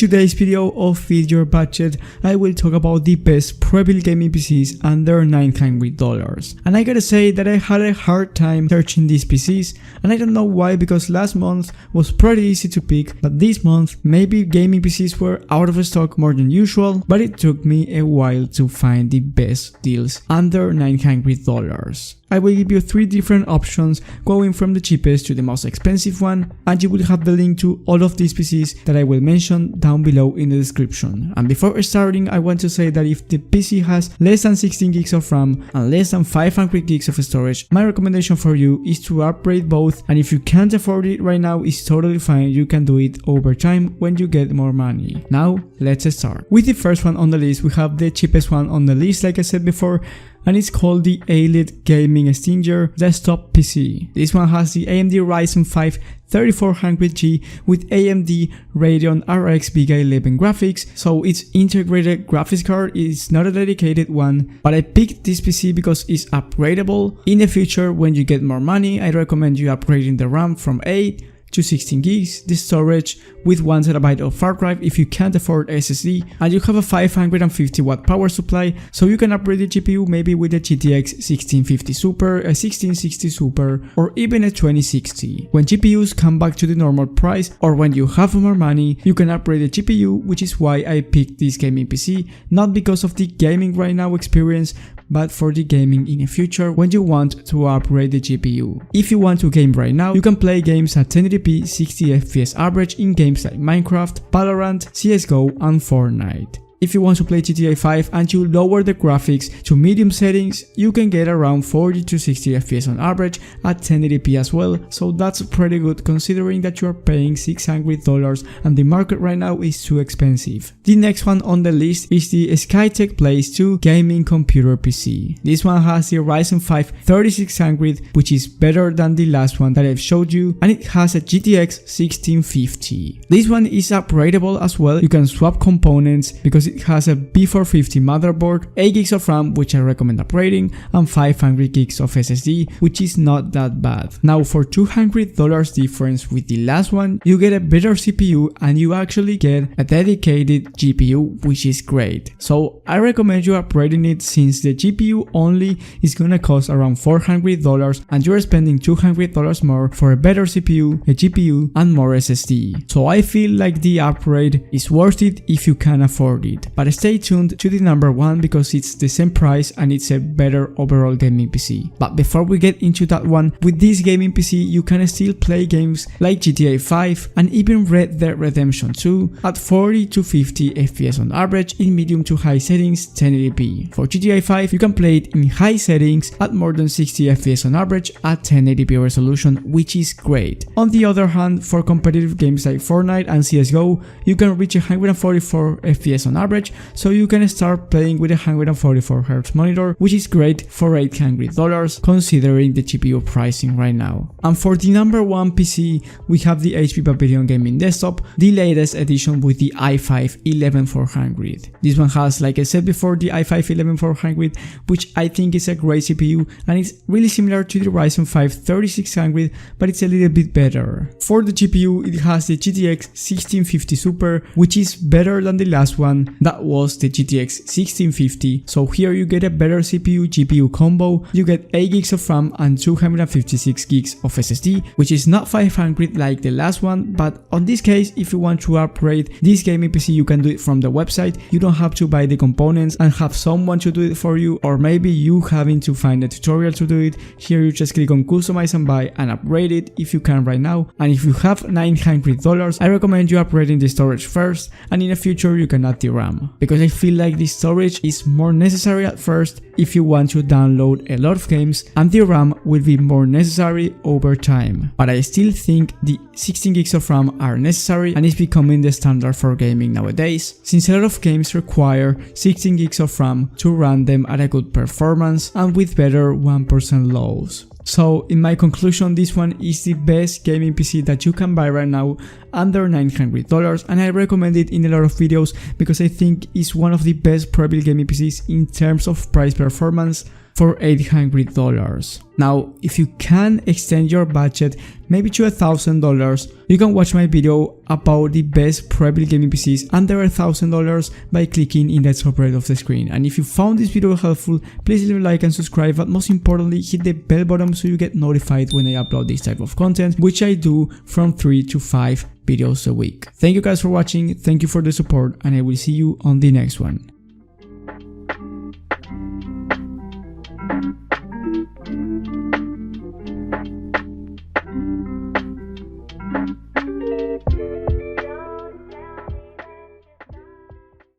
today's video of Fit Your Budget, I will talk about the best Prebuilt Gaming PCs under $900. And I gotta say that I had a hard time searching these PCs, and I don't know why, because last month was pretty easy to pick, but this month maybe gaming PCs were out of stock more than usual, but it took me a while to find the best deals under $900. I will give you 3 different options, going from the cheapest to the most expensive one, and you will have the link to all of these PCs that I will mention down below in the description. And before starting, I want to say that if the PC has less than 16 gigs of RAM and less than 500 gigs of storage, my recommendation for you is to upgrade both, and if you can't afford it right now, it's totally fine, you can do it over time when you get more money. Now, let's start. With the first one on the list, we have the cheapest one on the list, like I said before, and it's called the Elite Gaming Stinger Desktop PC. This one has the AMD Ryzen 5 3400G with AMD Radeon RX Vega 11 graphics, so its integrated graphics card is not a dedicated one, but I picked this PC because it's upgradable. In the future, when you get more money, I recommend you upgrading the RAM from 8 to 16 gigs, the storage with 1TB of hard drive if you can't afford SSD, and you have a 550 watt power supply, so you can upgrade the GPU maybe with a GTX 1650 Super, a 1660 Super, or even a 2060. When GPUs come back to the normal price, or when you have more money, you can upgrade the GPU, which is why I picked this gaming PC, not because of the gaming right now experience, but for the gaming in the future when you want to upgrade the GPU. If you want to game right now, you can play games at 1080p 60 FPS average in games like Minecraft, Valorant, CSGO and Fortnite. If you want to play GTA 5 and you lower the graphics to medium settings, you can get around 40 to 60 FPS on average at 1080p as well, so that's pretty good considering that you are paying $600 and the market right now is too expensive. The next one on the list is the SkyTech Blaze 2 Gaming Computer PC. This one has the Ryzen 5 3600, which is better than the last one that I've showed you, and it has a GTX 1650. This one is upgradable as well, you can swap components because it has a B450 motherboard, 8 gigs of RAM, which I recommend upgrading, and 500 gigs of SSD, which is not that bad. Now for $200 difference with the last one, you get a better CPU and you actually get a dedicated GPU, which is great. So I recommend you upgrading it, since the GPU only is gonna cost around $400 and you're spending $200 more for a better CPU, a GPU and more SSD. So I feel like the upgrade is worth it if you can afford it. But stay tuned to the number 1 because it's the same price and it's a better overall gaming PC. But before we get into that one, with this gaming PC you can still play games like GTA 5 and even Red Dead Redemption 2 at 40 to 50 FPS on average in medium to high settings 1080p. For GTA 5 you can play it in high settings at more than 60 FPS on average at 1080p resolution, which is great. On the other hand, for competitive games like Fortnite and CSGO, you can reach 144 FPS on average, so you can start playing with a 144Hz monitor, which is great for $800 considering the GPU pricing right now. And for the number 1 PC, we have the HP Pavilion Gaming Desktop, the latest edition with the i5 11400. This one has, like I said before, the i5 11400, which I think is a great CPU and it's really similar to the Ryzen 5 3600, but it's a little bit better. For the GPU, it has the GTX 1650 Super, which is better than the last one, that was the GTX 1650, so here you get a better CPU GPU combo, you get 8 gigs of RAM and 256 gigs of SSD, which is not 500 like the last one, but on this case, if you want to upgrade this gaming PC, you can do it from the website, you don't have to buy the components and have someone to do it for you, or maybe you having to find a tutorial to do it. Here you just click on customize and buy and upgrade it if you can right now, and if you have $900, I recommend you upgrading the storage first, and in the future you can add the RAM, because I feel like the storage is more necessary at first if you want to download a lot of games, and the RAM will be more necessary over time. But I still think the 16 gigs of RAM are necessary and is becoming the standard for gaming nowadays, since a lot of games require 16 gigs of RAM to run them at a good performance and with better 1% lows. So in my conclusion, this one is the best gaming PC that you can buy right now under $900, and I recommend it in a lot of videos because I think it's one of the best Prebuilt Gaming PCs in terms of price performance. for $800. Now, if you can extend your budget maybe to $1,000, you can watch my video about the best Prebuilt Gaming PCs under $1,000 by clicking in the top right of the screen. And if you found this video helpful, please leave a like and subscribe, but most importantly, hit the bell button so you get notified when I upload this type of content, which I do from 3 to 5 videos a week. Thank you guys for watching, thank you for the support, and I will see you on the next one.